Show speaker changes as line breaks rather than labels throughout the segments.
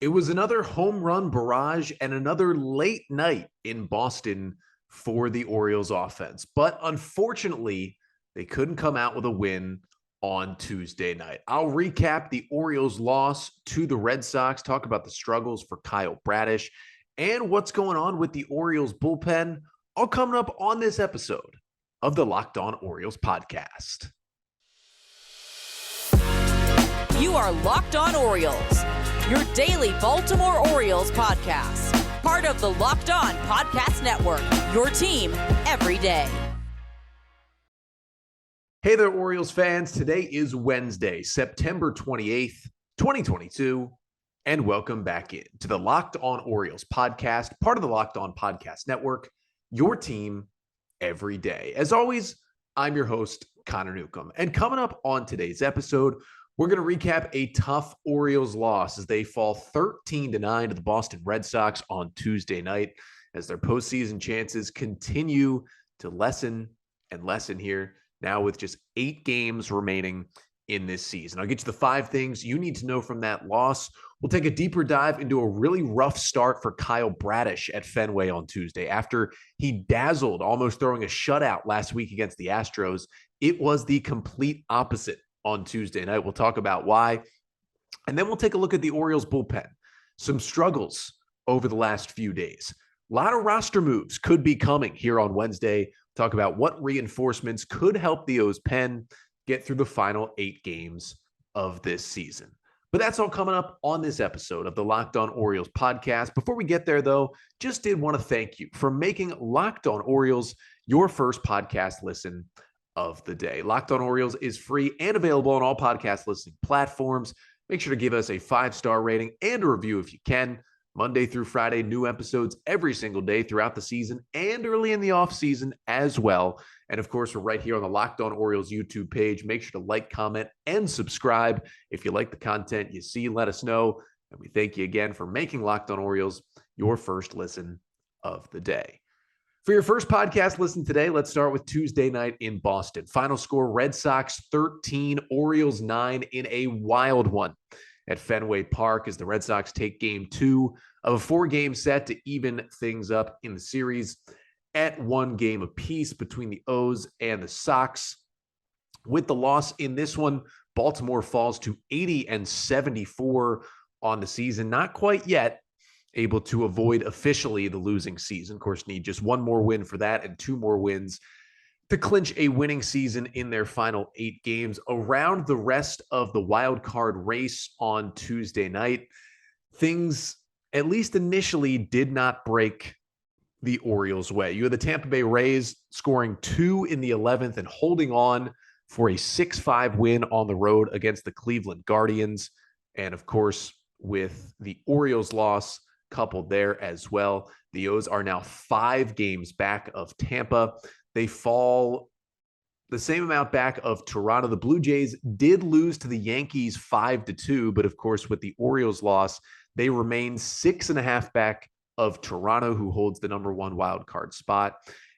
It was another home run barrage and another late night in Boston for the Orioles offense. But unfortunately, they couldn't come out with a win on Tuesday night. I'll recap the Orioles' loss to the Red Sox, talk about the struggles for Kyle Bradish, and what's going on with the Orioles bullpen, all coming up on this episode of the Locked On Orioles podcast.
You are Locked On Orioles, your daily Baltimore Orioles podcast. Part of the Locked On Podcast Network, your team every day.
Hey there, Orioles fans. Today is Wednesday, September 28th, 2022, and welcome back in to the Locked On Orioles podcast, part of the Locked On Podcast Network, your team every day. As always, I'm your host, Connor Newcomb, and coming up on today's episode, we're going to recap a tough Orioles loss as they fall 13-9 to the Boston Red Sox on Tuesday night as their postseason chances continue to lessen and lessen here, now with just 8 games remaining in this season. I'll get you the 5 things you need to know from that loss. We'll take a deeper dive into a really rough start for Kyle Bradish at Fenway on Tuesday. After he dazzled, almost throwing a shutout last week against the Astros, it was the complete opposite on Tuesday night. We'll talk about why. And then we'll take a look at the Orioles bullpen. Some struggles over the last few days. A lot of roster moves could be coming here on Wednesday. Talk about what reinforcements could help the O's pen get through the final 8 games of this season. But that's all coming up on this episode of the Locked On Orioles podcast. Before we get there, though, just did want to thank you for making Locked On Orioles your first podcast listen of the day. Locked On Orioles is free and available on all podcast listening platforms. Make sure to give us a 5-star rating and a review if you can. Monday through Friday, new episodes every single day throughout the season and early in the offseason as well. And of course, we're right here on the Locked On Orioles YouTube page. Make sure to like, comment, and subscribe. If you like the content you see, let us know. And we thank you again for making Locked On Orioles your first listen of the day. For your first podcast listen today, let's start with Tuesday night in Boston. Final score, Red Sox 13, Orioles 9 in a wild one at Fenway Park as the Red Sox take game 2 of a 4-game set to even things up in the series at 1 game apiece between the O's and the Sox. With the loss in this one, Baltimore falls to 80-74 on the season. Not quite yet able to avoid officially the losing season. Of course, need just 1 more win for that and 2 more wins to clinch a winning season in their final 8 games. Around the rest of the wild card race on Tuesday night, things, at least initially, did not break the Orioles' way. You had the Tampa Bay Rays scoring 2 in the 11th and holding on for a 6-5 win on the road against the Cleveland Guardians. And of course, with the Orioles' loss coupled there as well, the O's are now 5 games back of Tampa. They fall the same amount back of Toronto. The Blue Jays did lose to the Yankees 5-2, but of course, with the Orioles loss, they remain 6.5 back of Toronto, who holds the number 1 wild card spot.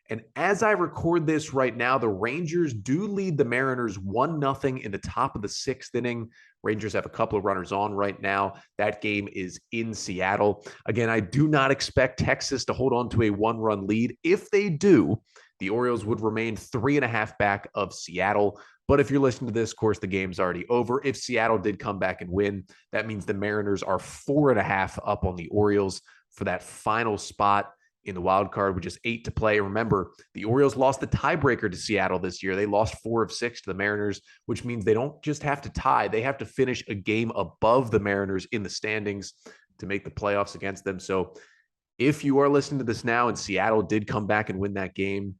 And as I record this right now, the Rangers do lead the Mariners 1-0 in the top of the 6th inning. Rangers have a couple of runners on right now. That game is in Seattle. Again, I do not expect Texas to hold on to a 1-run lead. If they do, the Orioles would remain 3.5 back of Seattle. But if you're listening to this, of course, the game's already over. If Seattle did come back and win, that means the Mariners are 4.5 up on the Orioles for that final spot in the wild card with just 8 to play. Remember, the Orioles lost the tiebreaker to Seattle this year. They lost 4 of 6 to the Mariners, which means they don't just have to tie. They have to finish a game above the Mariners in the standings to make the playoffs against them. So if you are listening to this now and Seattle did come back and win that game,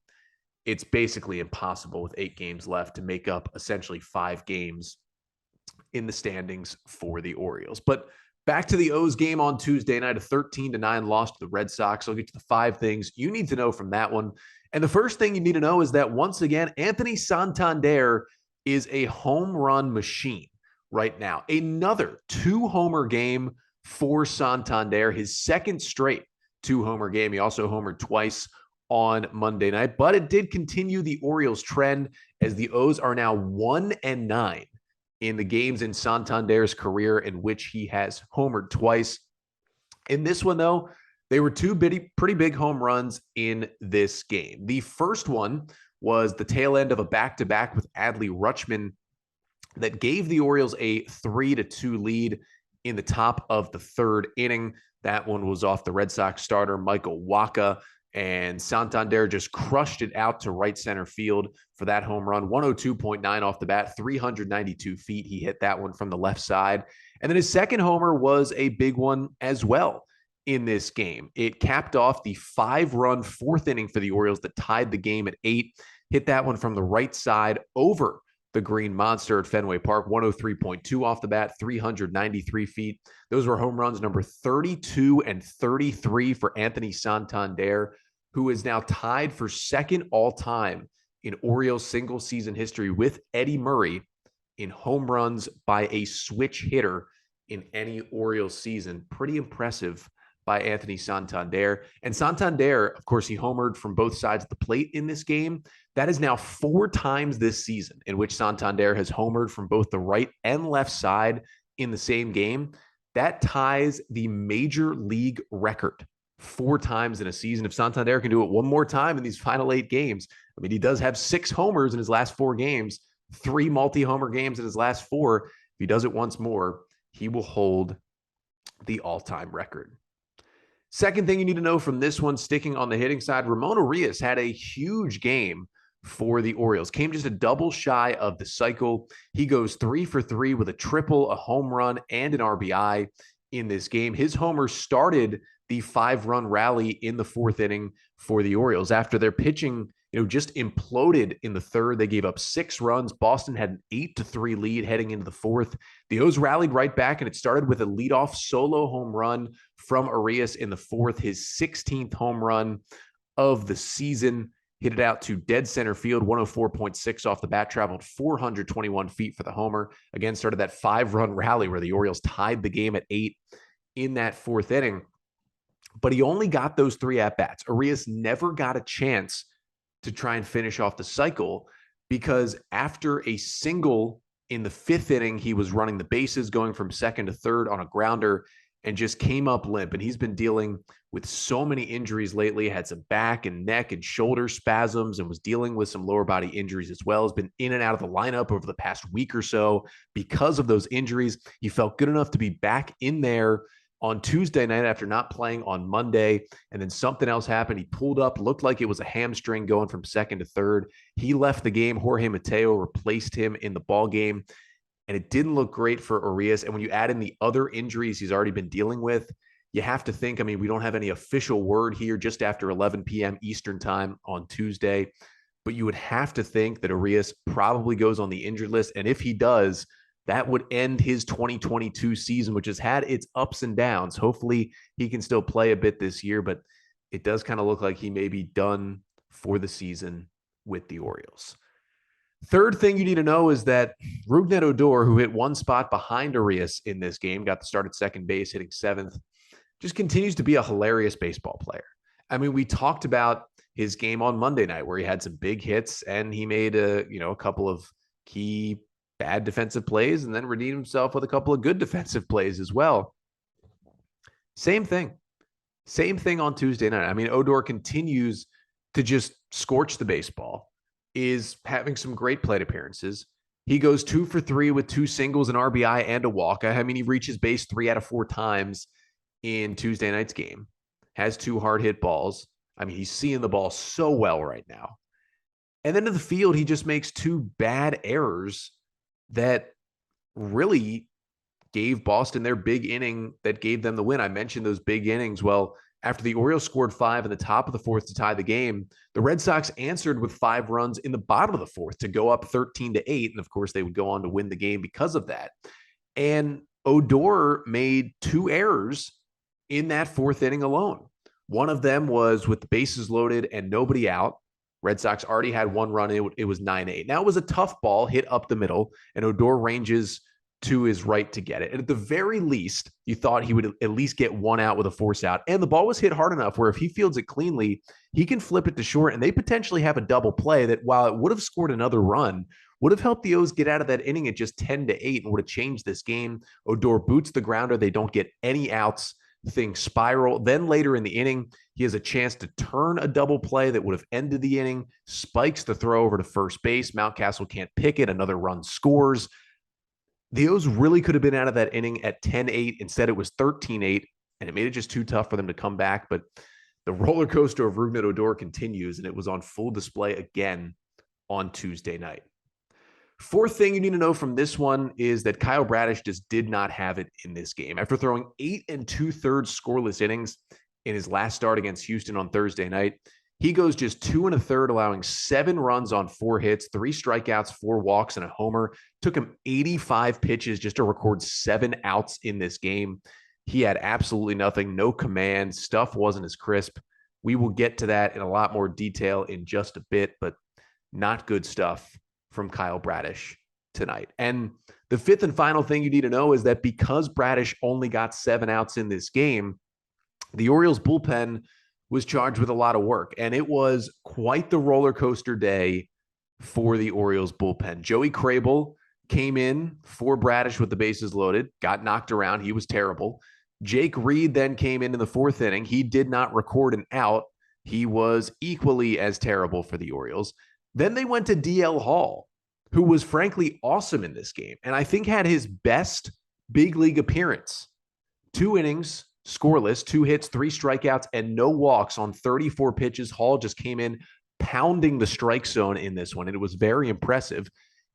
it's basically impossible with 8 games left to make up essentially 5 games in the standings for the Orioles. But back to the O's game on Tuesday night, a 13-9 loss to the Red Sox. I'll get to the 5 things you need to know from that one. And the first thing you need to know is that, once again, Anthony Santander is a home run machine right now. Another 2-homer game for Santander, his 2nd straight 2-homer game. He also homered twice on Monday night, but it did continue the Orioles trend as the O's are now 1-9 in the games in Santander's career in which he has homered twice. In this one, though, they were two pretty big home runs in this game. The first one was the tail end of a back-to-back with Adley Rutschman that gave the Orioles a 3-2 lead in the top of the third inning. That one was off the Red Sox starter, Michael Wacha, and Santander just crushed it out to right center field for that home run. 102.9 off the bat, 392 feet. He hit that one from the left side. And then his second homer was a big one as well in this game. It capped off the 5-run fourth inning for the Orioles that tied the game at 8. Hit that one from the right side over the Green Monster at Fenway Park, 103.2 off the bat, 393 feet. Those were home runs number 32 and 33 for Anthony Santander, who is now tied for second all-time in Orioles single-season history with Eddie Murray in home runs by a switch hitter in any Orioles season. Pretty impressive by Anthony Santander. And Santander, of course, he homered from both sides of the plate in this game. That is now 4 times this season in which Santander has homered from both the right and left side in the same game. That ties the major league record 4 times in a season. If Santander can do it one more time in these final 8 games, I mean, he does have 6 homers in his last 4 games, 3 multi-homer games in his last 4. If he does it once more, he will hold the all-time record. Second thing you need to know from this one, sticking on the hitting side, Ramón Urías had a huge game for the Orioles. Came just a double shy of the cycle. He goes 3 for 3 with a triple, a home run, and an RBI in this game. His homer started the 5-run rally in the 4th inning for the Orioles. After their pitching, just imploded in the 3rd, they gave up 6 runs. Boston had an 8-3 lead heading into the 4th. The O's rallied right back, and it started with a leadoff solo home run from Urías in the 4th, his 16th home run of the season. Hit it out to dead center field, 104.6 off the bat, traveled 421 feet for the homer. Again, started that 5-run rally where the Orioles tied the game at 8 in that 4th inning. But he only got those 3 at-bats. Urías never got a chance to try and finish off the cycle because after a single in the 5th inning, he was running the bases, going from second to third on a grounder, and just came up limp. And he's been dealing with so many injuries lately, had some back and neck and shoulder spasms, and was dealing with some lower body injuries as well. Has been in and out of the lineup over the past week or so because of those injuries. He felt good enough to be back in there on Tuesday night after not playing on Monday, and then something else happened. He pulled up, looked like it was a hamstring going from second to third. He left the game. Jorge Mateo replaced him in the ball game, and it didn't look great for Urías. And when you add in the other injuries he's already been dealing with, you have to think, I mean, we don't have any official word here just after 11 p.m. Eastern time on Tuesday, but you would have to think that Urías probably goes on the injured list. And if he does, that would end his 2022 season, which has had its ups and downs. Hopefully he can still play a bit this year, but it does kind of look like he may be done for the season with the Orioles. Third thing you need to know is that Rougned Odor, who hit one spot behind Urías in this game, got the start at second base, hitting 7th, just continues to be a hilarious baseball player. I mean, we talked about his game on Monday night where he had some big hits and he made a couple of key bad defensive plays and then redeemed himself with a couple of good defensive plays as well. Same thing on Tuesday night. I mean, Odor continues to just scorch the baseball, is having some great plate appearances. He goes 2 for 3 with 2 singles, an RBI, and a walk. I mean, he reaches base 3 out of 4 times in Tuesday night's game, has 2 hard hit balls. I mean, he's seeing the ball so well right now. And then in the field, he just makes 2 bad errors that really gave Boston their big inning that gave them the win. I mentioned those big innings. Well, after the Orioles scored 5 in the top of the 4th to tie the game, the Red Sox answered with 5 runs in the bottom of the 4th to go up 13-8. And of course, they would go on to win the game because of that. And Odor made 2 errors in that 4th inning alone. One of them was with the bases loaded and nobody out. Red Sox already had 1 run. It was 9-8. Now it was a tough ball hit up the middle, and Odor ranges to his right to get it. And at the very least, you thought he would at least get 1 out with a force out. And the ball was hit hard enough where if he fields it cleanly, he can flip it to short, and they potentially have a double play that, while it would have scored another run, would have helped the O's get out of that inning at just 10-8 and would have changed this game. Odor boots the grounder. They don't get any outs. things spiral. Then later in the inning, he has a chance to turn a double play that would have ended the inning, spikes the throw over to first base. Mountcastle can't pick it. Another run scores. The O's really could have been out of that inning at 10-8. Instead, it was 13-8, and it made it just too tough for them to come back. But the roller coaster of Rougned Odor continues, and it was on full display again on Tuesday night. Fourth thing you need to know from this one is that Kyle Bradish just did not have it in this game. After throwing 8 2/3 scoreless innings in his last start against Houston on Thursday night, he goes just 2 1/3, allowing 7 runs on 4 hits, 3 strikeouts, 4 walks, and a homer. Took him 85 pitches just to record 7 outs in this game. He had absolutely nothing, no command. Stuff wasn't as crisp. We will get to that in a lot more detail in just a bit, but not good stuff from Kyle Bradish tonight. And the fifth and final thing you need to know is that because Bradish only got 7 outs in this game, the Orioles bullpen was charged with a lot of work, and it was quite the roller coaster day for the Orioles bullpen. Joey Crable came in for Bradish with the bases loaded, got knocked around. He was terrible. Jake Reed then came in the 4th inning. He did not record an out. He was equally as terrible for the Orioles. Then they went to DL Hall, who was frankly awesome in this game, and I think had his best big league appearance. 2 innings, scoreless, 2 hits, 3 strikeouts, and no walks on 34 pitches. Hall just came in pounding the strike zone in this one, and it was very impressive.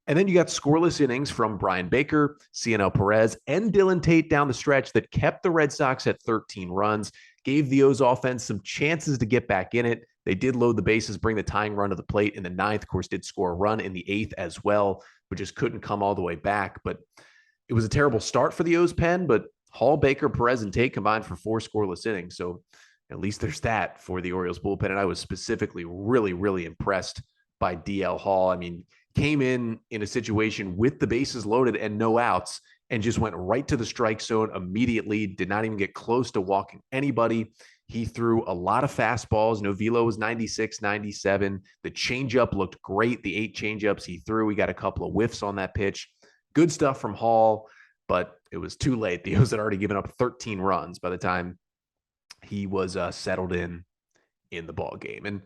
And then you got scoreless innings from Brian Baker, Cionel Perez, and Dylan Tate down the stretch that kept the Red Sox at 13 runs, gave the O's offense some chances to get back in it. They did load the bases, bring the tying run to the plate in the 9th. Of course, did score a run in the 8th as well, but just couldn't come all the way back. But it was a terrible start for the O's pen, but Hall, Baker, Perez, and Tate combined for 4 scoreless innings. So at least there's that for the Orioles bullpen. And I was specifically really, really impressed by DL Hall. I mean, came in a situation with the bases loaded and no outs and just went right to the strike zone immediately, did not even get close to walking anybody. He threw a lot of fastballs. Velo was 96, 97. The changeup looked great. The 8 changeups he threw, we got a couple of whiffs on that pitch. Good stuff from Hall, but it was too late. The O's had already given up 13 runs by the time he was settled in the ball game. And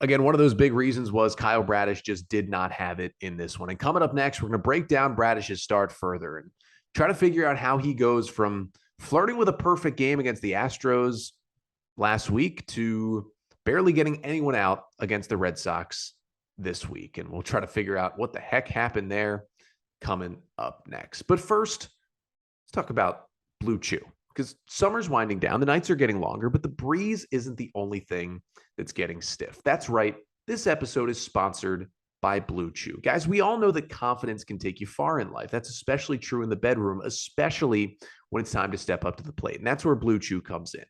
again, one of those big reasons was Kyle Bradish just did not have it in this one. And coming up next, we're going to break down Bradish's start further and try to figure out how he goes from flirting with a perfect game against the Astros last week to barely getting anyone out against the Red Sox this week. And we'll try to figure out what the heck happened there coming up next. But first, let's talk about Blue Chew, because summer's winding down. The nights are getting longer, but the breeze isn't the only thing that's getting stiff. That's right. This episode is sponsored by Blue Chew. Guys, we all know that confidence can take you far in life. That's especially true in the bedroom, especially when it's time to step up to the plate. And that's where Blue Chew comes in.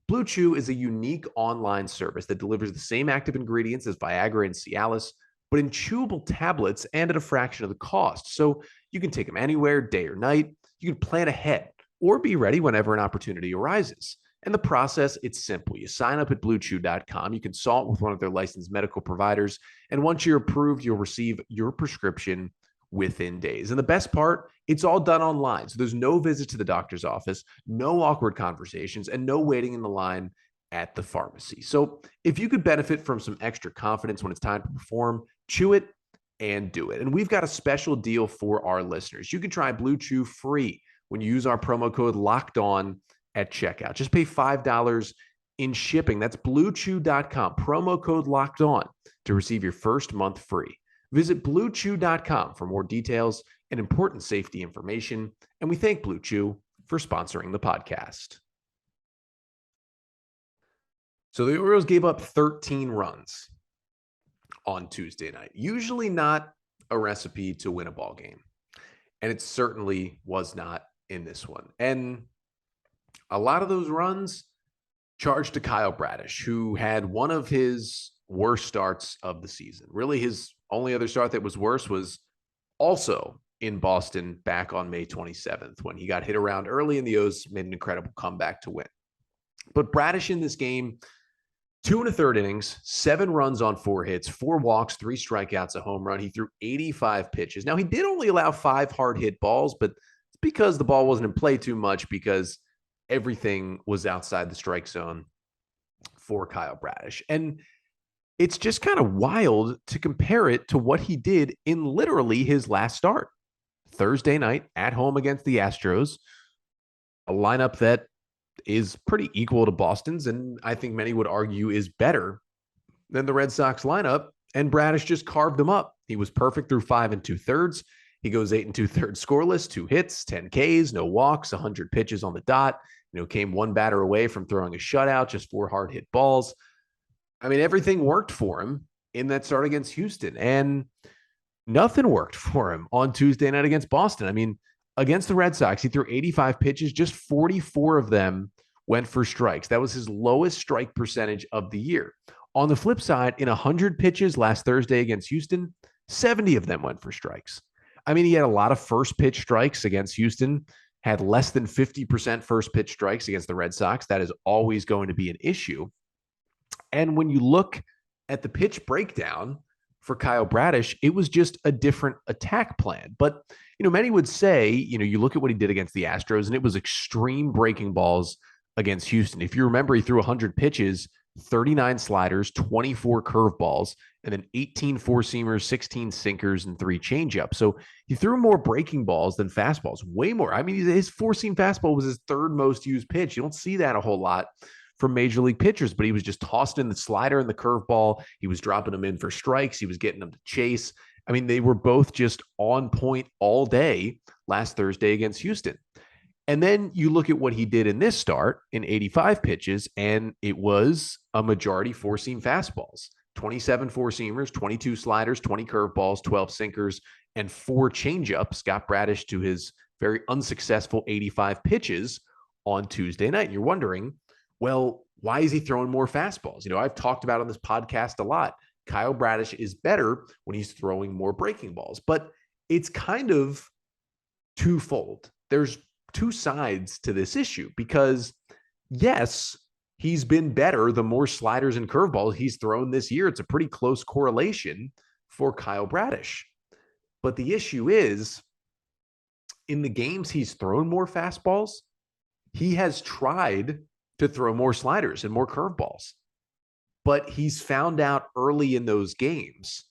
Blue Chew is a unique online service that delivers the same active ingredients as Viagra and Cialis, but in chewable tablets and at a fraction of the cost. So you can take them anywhere, day or night. You can plan ahead or be ready whenever an opportunity arises. And the process, it's simple. You sign up at bluechew.com. You consult with one of their licensed medical providers. And once you're approved, you'll receive your prescription within days. And the best part, it's all done online. So there's no visit to the doctor's office, no awkward conversations, and no waiting in the line at the pharmacy. So if you could benefit from some extra confidence when it's time to perform, chew it and do it. And we've got a special deal for our listeners. You can try Blue Chew free when you use our promo code LOCKEDON at checkout. Just pay $5 in shipping. That's bluechew.com, promo code LOCKEDON to receive your first month free. Visit bluechew.com for more details and important safety information. And we thank Blue Chew for sponsoring the podcast. So the Orioles gave up 13 runs on Tuesday night. Usually not a recipe to win a ball game. And it certainly was not in this one. And a lot of those runs charged to Kyle Bradish, who had one of his worst starts of the season. Really, his only other start that was worse was also in Boston back on May 27th when he got hit around early and the O's made an incredible comeback to win. But Bradish in this game, 2 1/3 innings, 7 runs on 4 hits, 4 walks, 3 strikeouts, a home run. He threw 85 pitches. Now, he did only allow 5 hard hit balls, but it's because the ball wasn't in play too much because everything was outside the strike zone for Kyle Bradish. And it's just kind of wild to compare it to what he did in literally his last start. Thursday night at home against the Astros, a lineup that is pretty equal to Boston's, and I think many would argue is better than the Red Sox lineup. And Bradish just carved them up. He was perfect through 5 2/3. He goes 8 2/3 scoreless, 2 hits, 10 Ks, no walks, 100 pitches on the dot. Came one batter away from throwing a shutout, just 4 hard hit balls. I mean, everything worked for him in that start against Houston, and nothing worked for him on Tuesday night against Boston. I mean, against the Red Sox, he threw 85 pitches, just 44 of them went for strikes. That was his lowest strike percentage of the year. On the flip side, in 100 pitches last Thursday against Houston, 70 of them went for strikes. I mean, he had a lot of first pitch strikes against Houston, had less than 50% first pitch strikes against the Red Sox. That is always going to be an issue. And when you look at the pitch breakdown for Kyle Bradish, it was just a different attack plan. But, many would say, you look at what he did against the Astros, and it was extreme breaking balls against Houston. If you remember, he threw 100 pitches, 39 sliders, 24 curveballs, and then 18 four-seamers, 16 sinkers, and 3 changeups. So he threw more breaking balls than fastballs, way more. I mean, his four-seam fastball was his third most used pitch. You don't see that a whole lot from major league pitchers, but he was just tossed in the slider and the curveball. He was dropping them in for strikes. He was getting them to chase. I mean, they were both just on point all day last Thursday against Houston. And then you look at what he did in this start in 85 pitches, and it was a majority four-seam fastballs, 27 four-seamers, 22 sliders, 20 curveballs, 12 sinkers, and 4 changeups got Bradish to his very unsuccessful 85 pitches on Tuesday night. And you're wondering, well, why is he throwing more fastballs? I've talked about on this podcast a lot. Kyle Bradish is better when he's throwing more breaking balls, but it's kind of twofold. There's 2 sides to this issue because, yes, he's been better the more sliders and curveballs he's thrown this year. It's a pretty close correlation for Kyle Bradish. But the issue is, in the games he's thrown more fastballs, he has tried to throw more sliders and more curveballs. But he's found out early in those games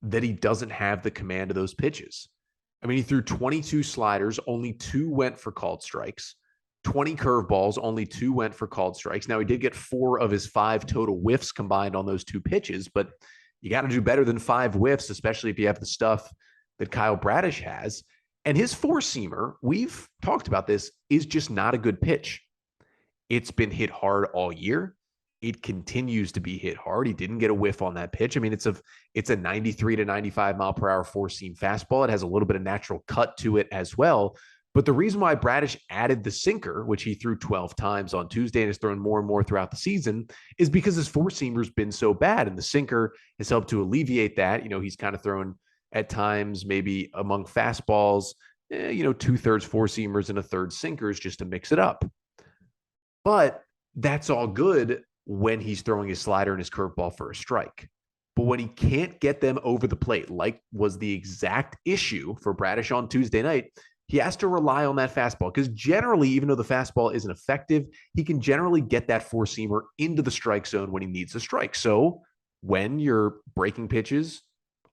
that he doesn't have the command of those pitches. I mean, he threw 22 sliders, only 2 went for called strikes. 20 curveballs, only 2 went for called strikes. Now, he did get 4 of his 5 total whiffs combined on those 2 pitches, but you got to do better than 5 whiffs, especially if you have the stuff that Kyle Bradish has. And his four-seamer, we've talked about this, is just not a good pitch. It's been hit hard all year. It continues to be hit hard. He didn't get a whiff on that pitch. I mean, it's a 93 to 95 mile per hour four-seam fastball. It has a little bit of natural cut to it as well. But the reason why Bradish added the sinker, which he threw 12 times on Tuesday and has thrown more and more throughout the season, is because his four-seamer's been so bad. And the sinker has helped to alleviate that. He's kind of thrown at times maybe among fastballs, 2/3 four-seamers and 1/3 sinkers just to mix it up. But that's all good when he's throwing his slider and his curveball for a strike. But when he can't get them over the plate, like was the exact issue for Bradish on Tuesday night, he has to rely on that fastball because generally, even though the fastball isn't effective, he can generally get that four-seamer into the strike zone when he needs a strike. So when your breaking pitches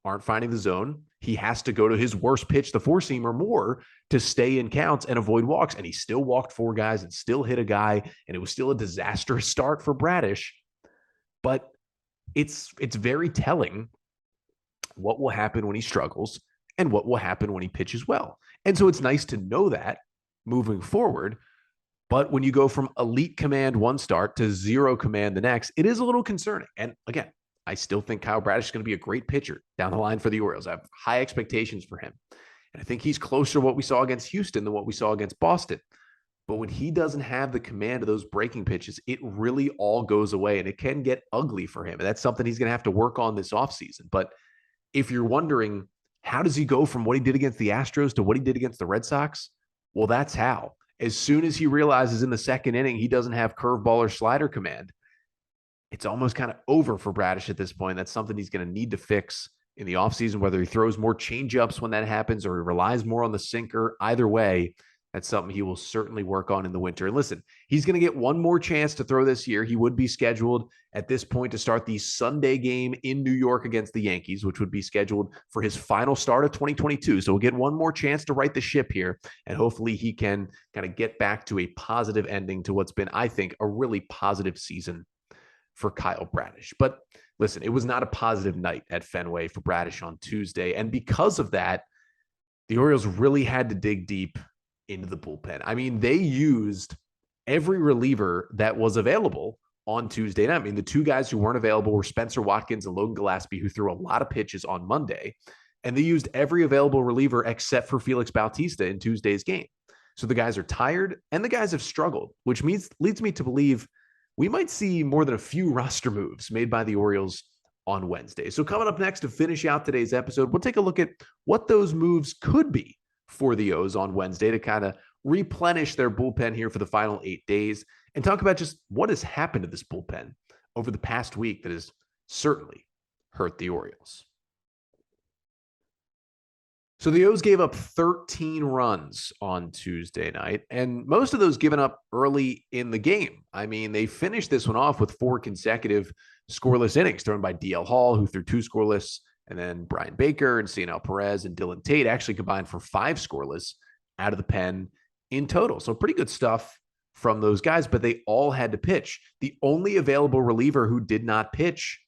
aren't finding the zone, he has to go to his worst pitch, the four-seamer, more to stay in counts and avoid walks. And he still walked 4 guys and still hit a guy, and it was still a disastrous start for Bradish. But it's very telling what will happen when he struggles and what will happen when he pitches well. And so it's nice to know that moving forward. But when you go from elite command one start to 0 command the next, it is a little concerning. And again, I still think Kyle Bradish is going to be a great pitcher down the line for the Orioles. I have high expectations for him. And I think he's closer to what we saw against Houston than what we saw against Boston. But when he doesn't have the command of those breaking pitches, it really all goes away, and it can get ugly for him. And that's something he's going to have to work on this offseason. But if you're wondering, how does he go from what he did against the Astros to what he did against the Red Sox? Well, that's how. As soon as he realizes in the second inning he doesn't have curveball or slider command, it's almost kind of over for Bradish at this point. That's something he's going to need to fix in the offseason, whether he throws more changeups when that happens or he relies more on the sinker. Either way, That's something he will certainly work on in the winter. And listen, he's going to get one more chance to throw this year. He would be scheduled at this point to start the Sunday game in New York against the Yankees, which would be scheduled for his final start of 2022. So we'll get one more chance to right the ship here. And hopefully he can kind of get back to a positive ending to what's been, I think, a really positive season for Kyle Bradish. But listen, it was not a positive night at Fenway for Bradish on Tuesday. And because of that, the Orioles really had to dig deep into the bullpen. I mean, they used every reliever that was available on Tuesday night. I mean, the two guys who weren't available were Spencer Watkins and Logan Gillespie, who threw a lot of pitches on Monday. And they used every available reliever except for Felix Bautista in Tuesday's game. So the guys are tired and the guys have struggled, which leads me to believe we might see more than a few roster moves made by the Orioles on Wednesday. So coming up next to finish out today's episode, we'll take a look at what those moves could be for the O's on Wednesday to kind of replenish their bullpen here for the final 8 days and talk about just what has happened to this bullpen over the past week that has certainly hurt the Orioles. So the O's gave up 13 runs on Tuesday night, and most of those given up early in the game. I mean, they finished this one off with 4 consecutive scoreless innings thrown by DL Hall, who threw 2 scoreless, and then Brian Baker and Cionel Perez and Dylan Tate actually combined for 5 scoreless out of the pen in total. So pretty good stuff from those guys, but they all had to pitch. The only available reliever who did not pitch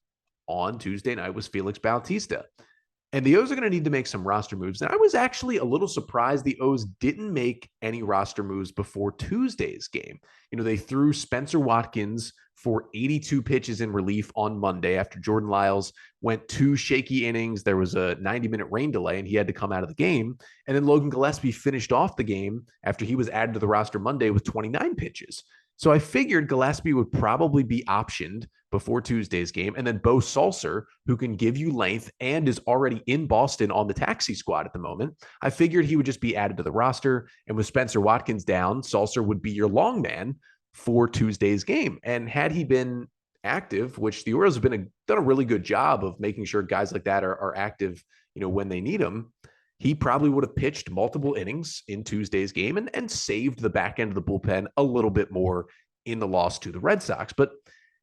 on Tuesday night was Felix Bautista. And the O's are going to need to make some roster moves. And I was actually a little surprised the O's didn't make any roster moves before Tuesday's game. You know, they threw Spencer Watkins for 82 pitches in relief on Monday after Jordan Lyles went 2 shaky innings. There was a 90-minute rain delay, and he had to come out of the game. And then Logan Gillespie finished off the game after he was added to the roster Monday with 29 pitches. So I figured Gillespie would probably be optioned before Tuesday's game. And then Bo Salser, who can give you length and is already in Boston on the taxi squad at the moment, I figured he would just be added to the roster. And with Spencer Watkins down, Salser would be your long man for Tuesday's game. And had he been active, which the Orioles have done a really good job of making sure guys like that are active, when they need them, he probably would have pitched multiple innings in Tuesday's game and saved the back end of the bullpen a little bit more in the loss to the Red Sox. But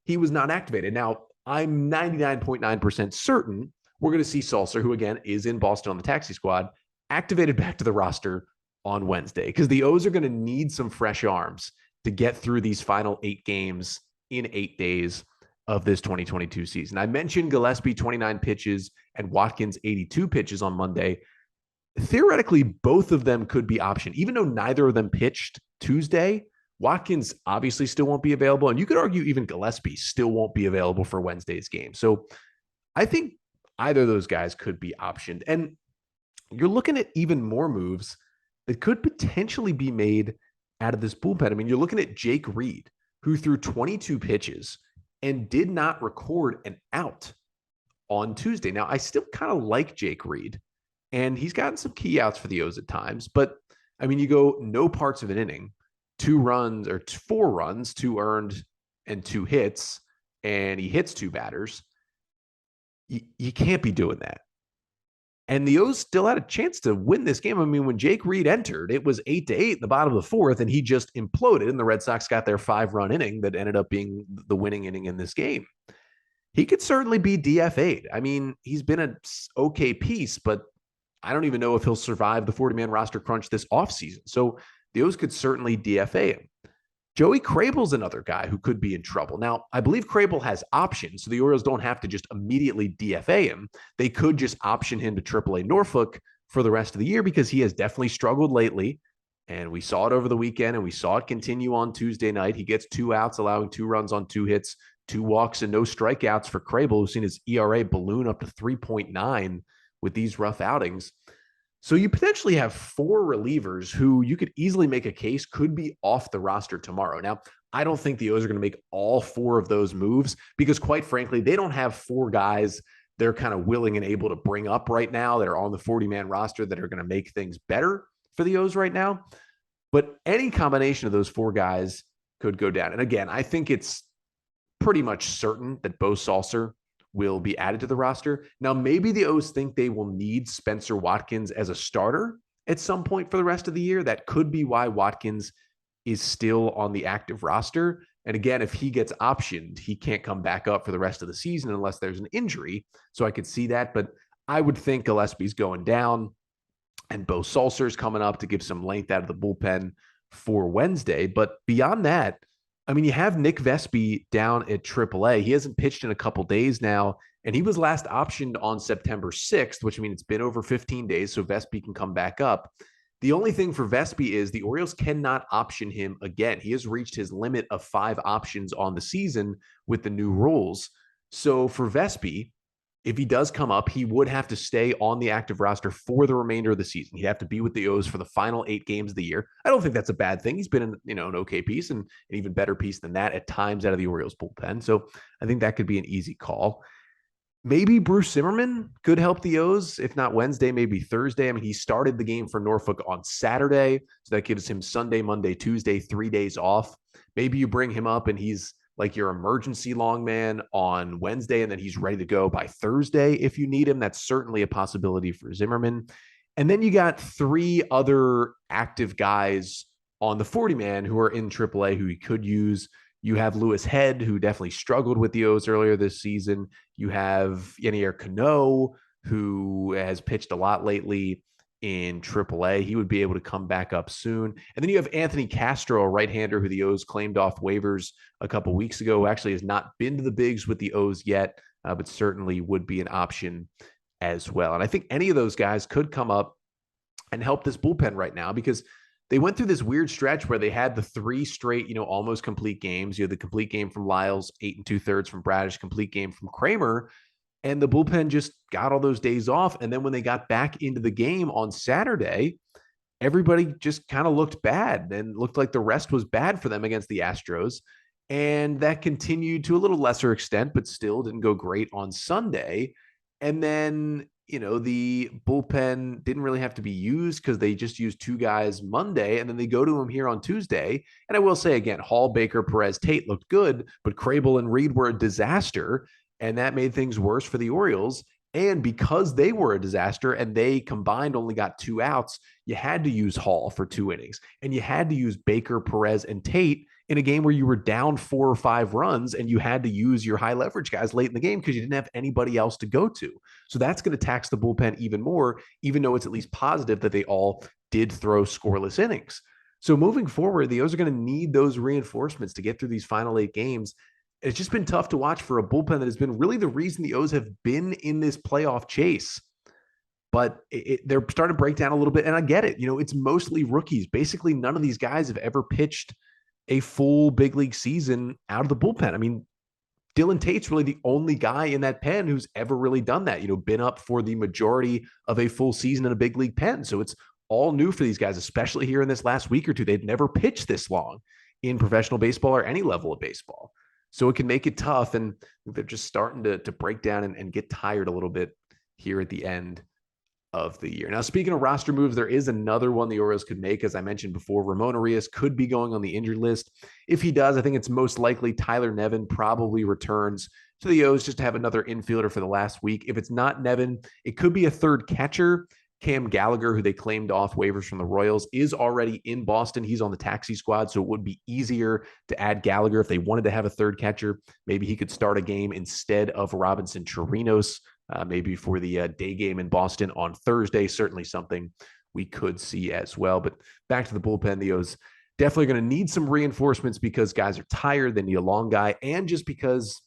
he was not activated. Now, I'm 99.9% certain we're going to see Salser, who again is in Boston on the taxi squad, activated back to the roster on Wednesday, because the O's are going to need some fresh arms to get through these final 8 games in 8 days of this 2022 season. I mentioned Gillespie 29 pitches and Watkins 82 pitches on Monday. Theoretically, both of them could be optioned. Even though neither of them pitched Tuesday, Watkins obviously still won't be available. And you could argue even Gillespie still won't be available for Wednesday's game. So I think either of those guys could be optioned. And you're looking at even more moves that could potentially be made out of this bullpen. I mean, you're looking at Jake Reed, who threw 22 pitches and did not record an out on Tuesday. Now, I still kind of like Jake Reed, and he's gotten some key outs for the O's at times. But, I mean, you go no parts of an inning, 2 runs or 4 runs, 2 earned and 2 hits, and he hits 2 batters. You can't be doing that. And the O's still had a chance to win this game. I mean, when Jake Reed entered, it was 8-8 in the bottom of the 4th, and he just imploded, and the Red Sox got their 5-run inning that ended up being the winning inning in this game. He could certainly be DFA'd. I mean, he's been an okay piece, but I don't even know if he'll survive the 40-man roster crunch this offseason. So the O's could certainly DFA him. Joey Crable's another guy who could be in trouble. Now, I believe Crable has options, so the Orioles don't have to just immediately DFA him. They could just option him to AAA Norfolk for the rest of the year, because he has definitely struggled lately, and we saw it over the weekend, and we saw it continue on Tuesday night. He gets 2 outs, allowing 2 runs on 2 hits, 2 walks, and no strikeouts for Crable, who's seen his ERA balloon up to 3.9 with these rough outings. So you potentially have 4 relievers who you could easily make a case could be off the roster tomorrow. Now, I don't think the O's are going to make all 4 of those moves, because quite frankly, they don't have 4 guys they're kind of willing and able to bring up right now that are on the 40-man roster that are going to make things better for the O's right now. But any combination of those 4 guys could go down. And again, I think it's pretty much certain that Bo Salser will be added to the roster. Now, maybe the O's think they will need Spencer Watkins as a starter, at some point for the rest of the year. That could be why Watkins is still on the active roster. And again, if he gets optioned, he can't come back up for the rest of the season unless there's an injury. So I could see that, but I would think Gillespie's going down and Bo Sulcer's coming up to give some length out of the bullpen for Wednesday. But beyond that, I mean, you have Nick Vespi down at AAA. He hasn't pitched in a couple days now, and he was last optioned on September 6th, which means it's been over 15 days, so Vespi can come back up. The only thing for Vespi is the Orioles cannot option him again. He has reached his limit of 5 options on the season with the new rules. So for Vespi, if he does come up, he would have to stay on the active roster for the remainder of the season. He'd have to be with the O's for the final 8 games of the year. I don't think that's a bad thing. He's been in, an okay piece and an even better piece than that at times out of the Orioles bullpen. So I think that could be an easy call. Maybe Bruce Zimmerman could help the O's, if not Wednesday, maybe Thursday. I mean, he started the game for Norfolk on Saturday, so that gives him Sunday, Monday, Tuesday, 3 days off. Maybe you bring him up and he's like your emergency long man on Wednesday, and then he's ready to go by Thursday if you need him. That's certainly a possibility for Zimmerman. And then you got 3 other active guys on the 40-man who are in AAA who you could use. You have Lewis Head, who definitely struggled with the O's earlier this season. You have Yenier Cano, who has pitched a lot lately in AAA. He would be able to come back up soon. And then you have Anthony Castro, a right-hander who the O's claimed off waivers a couple weeks ago, who actually has not been to the bigs with the O's yet, but certainly would be an option as well. And I think any of those guys could come up and help this bullpen right now, because they went through this weird stretch where they had the 3 straight, almost complete games. You had the complete game from Lyles, 8 2/3 from Bradish, complete game from Kramer, and the bullpen just got all those days off. And then when they got back into the game on Saturday, everybody just kind of looked bad and looked like the rest was bad for them against the Astros. And that continued to a little lesser extent, but still didn't go great on Sunday. And then the bullpen didn't really have to be used because they just used 2 guys Monday, and then they go to him here on Tuesday. And I will say again, Hall, Baker, Perez, Tate looked good, but Crable and Reed were a disaster, and that made things worse for the Orioles. And because they were a disaster and they combined only got 2 outs, you had to use Hall for 2 innings, and you had to use Baker, Perez, and Tate in a game where you were down 4 or 5 runs, and you had to use your high leverage guys late in the game because you didn't have anybody else to go to. So that's going to tax the bullpen even more, even though it's at least positive that they all did throw scoreless innings. So moving forward, the O's are going to need those reinforcements to get through these final 8 games. It's just been tough to watch for a bullpen that has been really the reason the O's have been in this playoff chase. But they're starting to break down a little bit, and I get it. It's mostly rookies. Basically, none of these guys have ever pitched a full big league season out of the bullpen. I mean, Dylan Tate's really the only guy in that pen who's ever really done that, been up for the majority of a full season in a big league pen. So it's all new for these guys, especially here in this last week or two. They've never pitched this long in professional baseball or any level of baseball. So it can make it tough, and they're just starting to break down and get tired a little bit here at the end of the year. Now, speaking of roster moves, there is another one the Orioles could make. As I mentioned before, Ramón Urías could be going on the injured list. If he does, I think it's most likely Tyler Nevin probably returns to the O's just to have another infielder for the last week. If it's not Nevin, it could be a third catcher. Cam Gallagher, who they claimed off waivers from the Royals, is already in Boston. He's on the taxi squad, so it would be easier to add Gallagher if they wanted to have a third catcher. Maybe he could start a game instead of Robinson Chirinos, maybe for the day game in Boston on Thursday. Certainly something we could see as well. But back to the bullpen, the O's definitely going to need some reinforcements because guys are tired. They need a long guy, and just because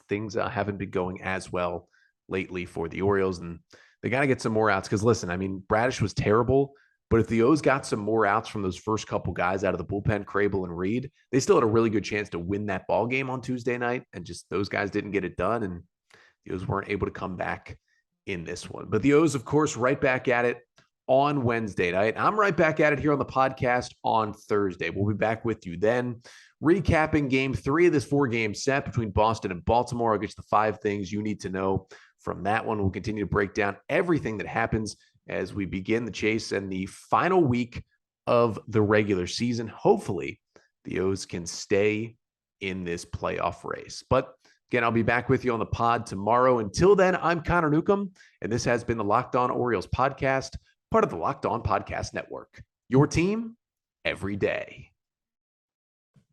things haven't been going as well lately for the Orioles, and they got to get some more outs. Because listen, I mean, Bradish was terrible, but if the O's got some more outs from those first couple guys out of the bullpen, Crable and Reed, they still had a really good chance to win that ball game on Tuesday night. And just those guys didn't get it done, and the O's weren't able to come back in this one. But the O's, of course, right back at it on Wednesday night. I'm right back at it here on the podcast on Thursday. We'll be back with you then, recapping game 3 of this 4-game set between Boston and Baltimore. I'll get you the 5 things you need to know from that one. We'll continue to break down everything that happens as we begin the chase and the final week of the regular season. Hopefully, the O's can stay in this playoff race. But again, I'll be back with you on the pod tomorrow. Until then, I'm Connor Newcomb, and this has been the Locked On Orioles podcast, part of the Locked On Podcast Network. Your team every day.